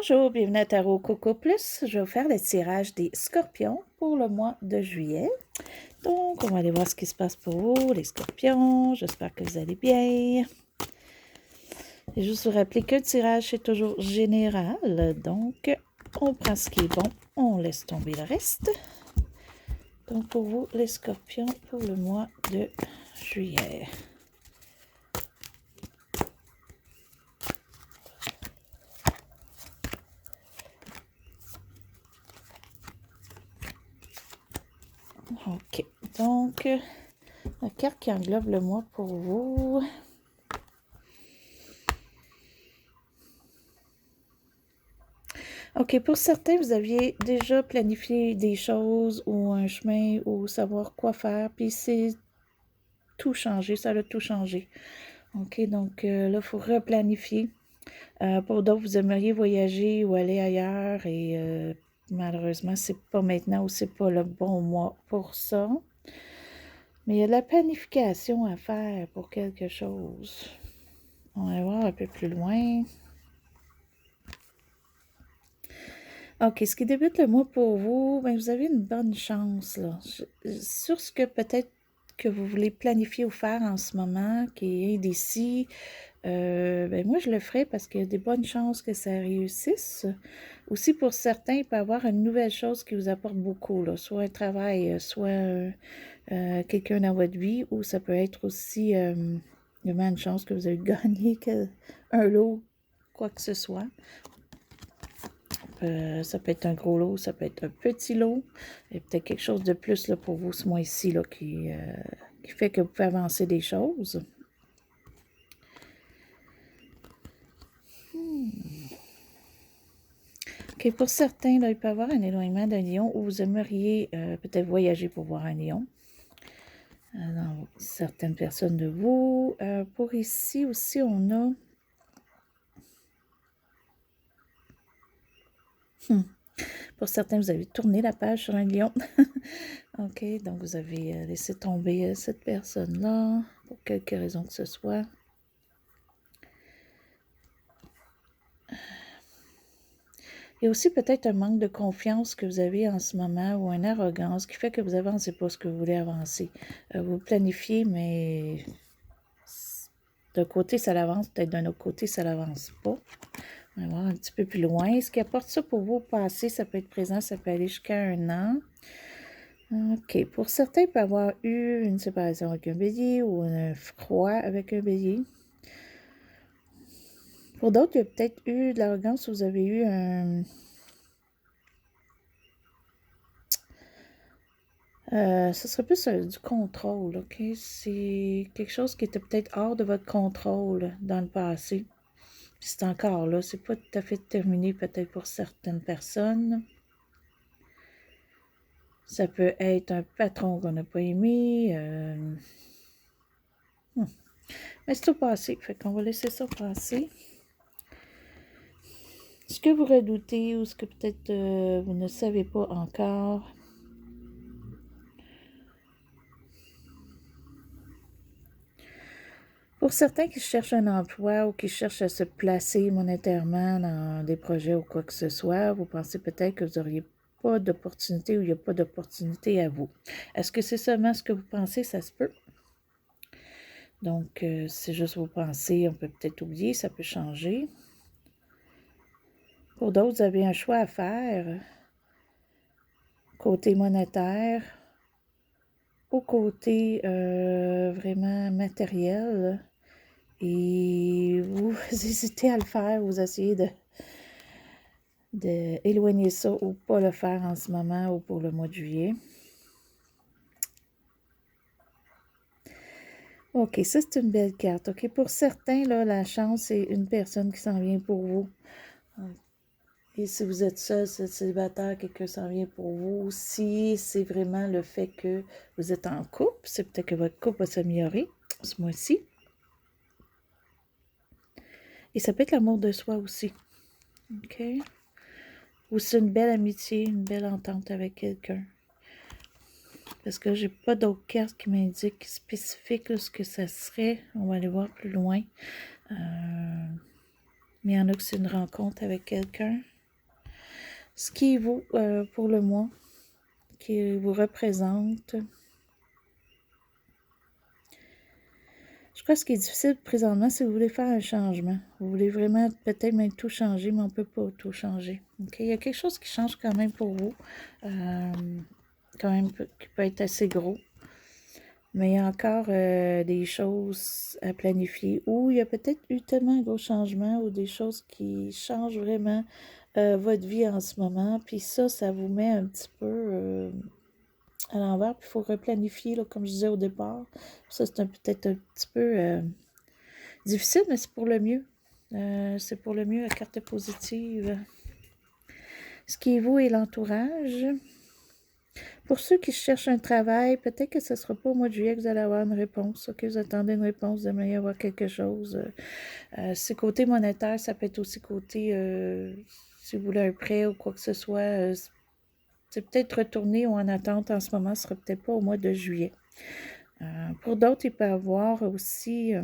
Bonjour, bienvenue à Tarot Coco Plus. Je vais vous faire le tirage des scorpions pour le mois de juillet. Donc, on va aller voir ce qui se passe pour vous, les scorpions. J'espère que vous allez bien. Et juste vous rappeler que le tirage, c'est toujours général. Donc, on prend ce qui est bon, on laisse tomber le reste. Donc, pour vous, les scorpions, pour le mois de juillet. OK. Donc, la carte qui englobe le mois pour vous. OK, pour certains, vous aviez déjà planifié des choses ou un chemin ou savoir quoi faire, puis c'est tout changé, ça a tout changé. OK, donc là, il faut replanifier. Pour d'autres, vous aimeriez voyager ou aller ailleurs et malheureusement, c'est pas maintenant ou c'est pas le bon mois pour ça. Mais il y a de la planification à faire pour quelque chose. On va voir un peu plus loin. OK, ce qui débute le mois pour vous, ben, vous avez une bonne chance, là. Sur ce que peut-être que vous voulez planifier ou faire en ce moment, qui est indécis, ben moi, je le ferai parce qu'il y a des bonnes chances que ça réussisse. Aussi, pour certains, il peut y avoir une nouvelle chose qui vous apporte beaucoup, là, soit un travail, soit quelqu'un dans votre vie, ou ça peut être aussi vraiment une chance que vous avez gagné un lot, quoi que ce soit. Ça peut être un gros lot, ça peut être un petit lot. Et peut-être quelque chose de plus là, pour vous ce mois-ci là, qui fait que vous pouvez avancer des choses. OK, pour certains, là, il peut y avoir un éloignement d'un lion où vous aimeriez peut-être voyager pour voir un lion. Dans certaines personnes de vous. Pour ici aussi, on a... Pour certains, vous avez tourné la page sur un lion. OK, donc vous avez laissé tomber cette personne-là, pour quelque raison que ce soit. Il y a aussi peut-être un manque de confiance que vous avez en ce moment ou une arrogance qui fait que vous avancez pas ce que vous voulez avancer. Vous planifiez, mais d'un côté, ça l'avance, peut-être d'un autre côté, ça l'avance pas. On va voir un petit peu plus loin. Ce qui apporte ça pour vous au passé, ça peut être présent, ça peut aller jusqu'à 1 an. OK. Pour certains, il peut y avoir eu une séparation avec un bélier ou un froid avec un bélier. Pour d'autres, il y a peut-être eu de l'arrogance, vous avez eu un... ce serait plus du contrôle, OK? C'est quelque chose qui était peut-être hors de votre contrôle dans le passé. Puis c'est encore là, c'est pas tout à fait terminé peut-être pour certaines personnes. Ça peut être un patron qu'on n'a pas aimé. Mais c'est tout passé, fait qu'on va laisser ça passer. Ce que vous redoutez ou ce que peut-être vous ne savez pas encore. Pour certains qui cherchent un emploi ou qui cherchent à se placer monétairement dans des projets ou quoi que ce soit, vous pensez peut-être que vous n'auriez pas d'opportunité ou il n'y a pas d'opportunité à vous. Est-ce que c'est seulement ce que vous pensez? Ça se peut. Donc, c'est juste vos pensées, on peut peut-être oublier, ça peut changer. Pour d'autres, vous avez un choix à faire. Côté monétaire, au côté vraiment matériel. Et vous hésitez à le faire, vous essayez de éloigner ça ou pas le faire en ce moment ou pour le mois de juillet. OK, ça c'est une belle carte. OK, pour certains, là, la chance, c'est une personne qui s'en vient pour vous. Et si vous êtes seul, si vous êtes célibataire, quelqu'un s'en vient pour vous. Si c'est vraiment le fait que vous êtes en couple, c'est peut-être que votre couple va s'améliorer ce mois-ci. Et ça peut être l'amour de soi aussi. OK? Ou c'est une belle amitié, une belle entente avec quelqu'un. Parce que j'ai pas d'autres cartes qui m'indiquent spécifiques ce que ça serait. On va aller voir plus loin. Mais il y en a que c'est une rencontre avec quelqu'un. Ce qui est vous pour le mois, qui vous représente. Je crois que ce qui est difficile présentement, c'est que vous voulez faire un changement. Vous voulez vraiment peut-être même tout changer, mais on ne peut pas tout changer. Okay? Il y a quelque chose qui change quand même pour vous, quand même qui peut être assez gros. Mais il y a encore des choses à planifier. Ou il y a peut-être eu tellement un gros changement ou des choses qui changent vraiment votre vie en ce moment. Puis ça vous met un petit peu à l'envers. Puis il faut replanifier, là, comme je disais au départ. Ça, c'est peut-être un petit peu difficile, mais c'est pour le mieux. C'est pour le mieux, la carte positive. Ce qui est vous et l'entourage. Pour ceux qui cherchent un travail, peut-être que ce ne sera pas au mois de juillet que vous allez avoir une réponse. OK, vous attendez une réponse, vous aimeriez avoir quelque chose. C'est côté monétaire, ça peut être aussi côté, si vous voulez un prêt ou quoi que ce soit. C'est peut-être retourné ou en attente en ce moment, ce ne sera peut-être pas au mois de juillet. Pour d'autres, il peut y avoir aussi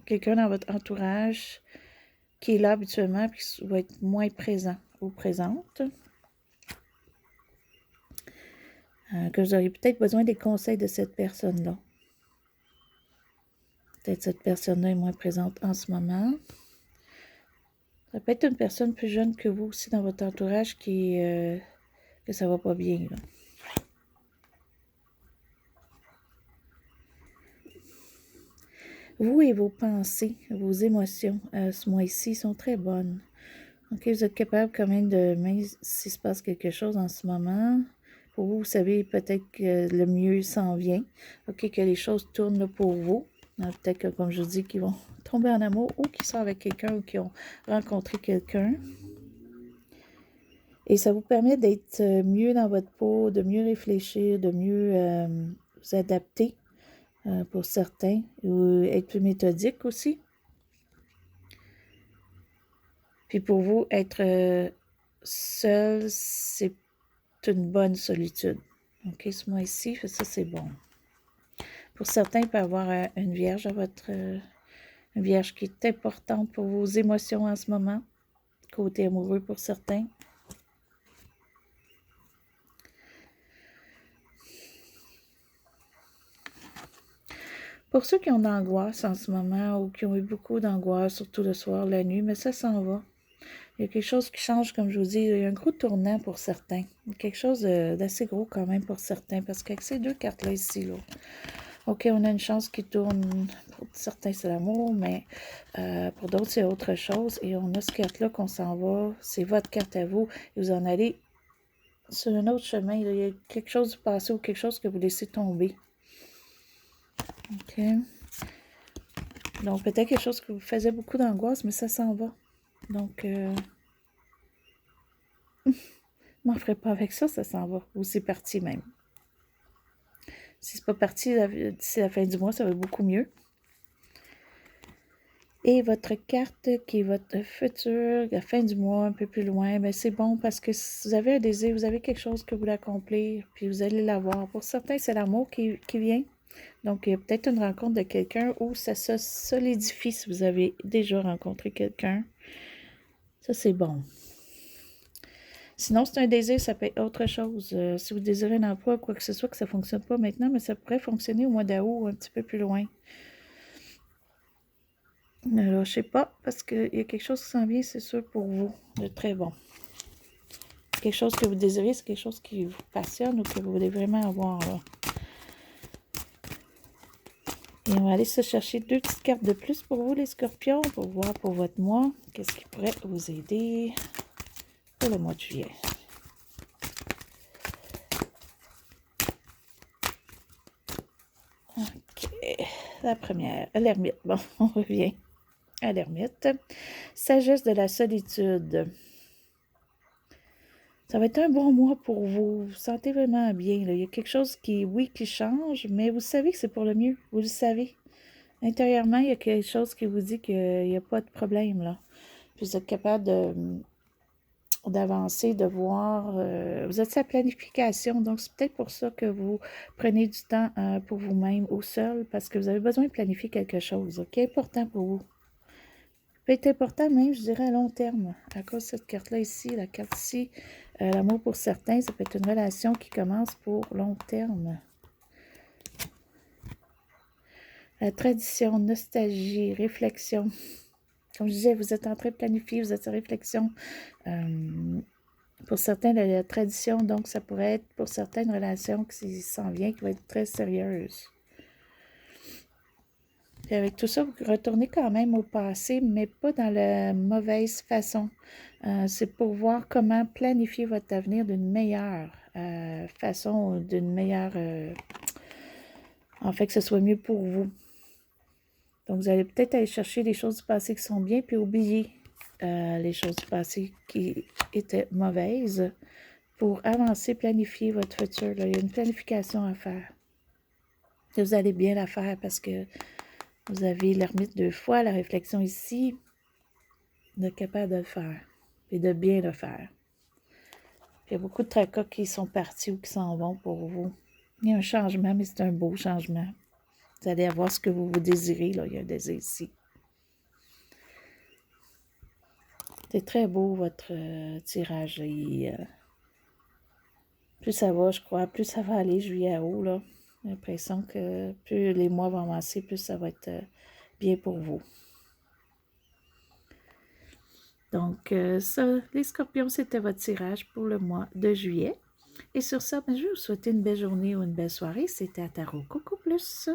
quelqu'un dans votre entourage qui est là habituellement et qui va être moins présent ou présente. Que vous auriez peut-être besoin des conseils de cette personne-là. Peut-être cette personne-là est moins présente en ce moment. Ça peut être une personne plus jeune que vous aussi dans votre entourage que ça va pas bien, là. Vous et vos pensées, vos émotions, ce mois-ci, sont très bonnes. OK, vous êtes capable quand même même s'il se passe quelque chose en ce moment, pour vous, vous savez peut-être que le mieux s'en vient. OK, que les choses tournent là, pour vous. Peut-être que, comme je dis, qu'ils vont tomber en amour ou qu'ils sont avec quelqu'un ou qu'ils ont rencontré quelqu'un. Et ça vous permet d'être mieux dans votre peau, de mieux réfléchir, de mieux vous adapter pour certains, ou être plus méthodique aussi. Puis pour vous, être seul, c'est une bonne solitude. OK, ce mois-ci, ça c'est bon. Pour certains, il peut y avoir une vierge à une vierge qui est importante pour vos émotions en ce moment. Côté amoureux pour certains. Pour ceux qui ont d'angoisse en ce moment ou qui ont eu beaucoup d'angoisse, surtout le soir, la nuit, mais ça s'en va. Il y a quelque chose qui change, comme je vous dis, il y a un gros tournant pour certains. Quelque chose d'assez gros quand même pour certains, parce qu'avec ces deux cartes-là ici, là, OK, on a une chance qui tourne. Pour certains, c'est l'amour, mais pour d'autres, c'est autre chose. Et on a cette carte-là qu'on s'en va. C'est votre carte à vous. Et vous en allez sur un autre chemin. Il y a quelque chose du passé ou quelque chose que vous laissez tomber. OK. Donc, peut-être quelque chose qui vous faisait beaucoup d'angoisse, mais ça s'en va. Donc, m'en ferai pas avec ça, ça s'en va. Ou c'est parti même. Si c'est pas parti d'ici la fin du mois, ça va beaucoup mieux. Et votre carte qui est votre futur, la fin du mois, un peu plus loin, bien c'est bon parce que si vous avez un désir, vous avez quelque chose que vous voulez accomplir, puis vous allez l'avoir. Pour certains, c'est l'amour qui vient. Donc, il y a peut-être une rencontre de quelqu'un où ça se solidifie si vous avez déjà rencontré quelqu'un. Ça, c'est bon. Sinon, c'est un désir, ça peut être autre chose. Si vous désirez un emploi, quoi que ce soit, que ça ne fonctionne pas maintenant, mais ça pourrait fonctionner au mois d'août, un petit peu plus loin. Alors, je sais pas, parce qu'il y a quelque chose qui s'en vient, c'est sûr, pour vous, de très bon. Quelque chose que vous désirez, c'est quelque chose qui vous passionne ou que vous voulez vraiment avoir, là. Et on va aller se chercher 2 petites cartes de plus pour vous, les scorpions, pour voir pour votre mois, qu'est-ce qui pourrait vous aider pour le mois de juillet. OK. La première, l'ermite. Bon, on revient à l'ermite. Sagesse de la solitude. Ça va être un bon mois pour vous. Vous vous sentez vraiment bien, là. Il y a quelque chose qui, oui, qui change, mais vous savez que c'est pour le mieux. Vous le savez. Intérieurement, il y a quelque chose qui vous dit qu'il n'y a pas de problème, là. Puis vous êtes capable d'avancer, de voir. Vous êtes sa planification, donc c'est peut-être pour ça que vous prenez du temps pour vous-même ou seul, parce que vous avez besoin de planifier quelque chose, OK? Important pour vous. peut être important même, je dirais, à long terme. À cause de cette carte-là ici, la carte ici, l'amour pour certains, ça peut être une relation qui commence pour long terme. La tradition, nostalgie, réflexion. Comme je disais, vous êtes en train de planifier, vous êtes en réflexion. Pour certains, la tradition, donc ça pourrait être pour certaines relations qui s'en vient, qui va être très sérieuse. Puis avec tout ça, vous retournez quand même au passé, mais pas dans la mauvaise façon. C'est pour voir comment planifier votre avenir d'une meilleure façon, d'une meilleure... en fait, que ce soit mieux pour vous. Donc, vous allez peut-être aller chercher les choses du passé qui sont bien, puis oublier les choses du passé qui étaient mauvaises pour avancer, planifier votre futur. Là. Il y a une planification à faire. Et vous allez bien la faire parce que vous avez l'ermite 2 fois, la réflexion ici, d'être capable de le faire et de bien le faire. Il y a beaucoup de tracas qui sont partis ou qui s'en vont pour vous. Il y a un changement, mais c'est un beau changement. Vous allez avoir ce que vous désirez. Là. Il y a un désir ici. C'est très beau, votre tirage. Plus ça va, je crois, plus ça va aller juillet à août. Là. J'ai l'impression que plus les mois vont avancer, plus ça va être bien pour vous. Donc, ça, les scorpions, c'était votre tirage pour le mois de juillet. Et sur ça, je vais vous souhaiter une belle journée ou une belle soirée. C'était à Tarot Coco Plus.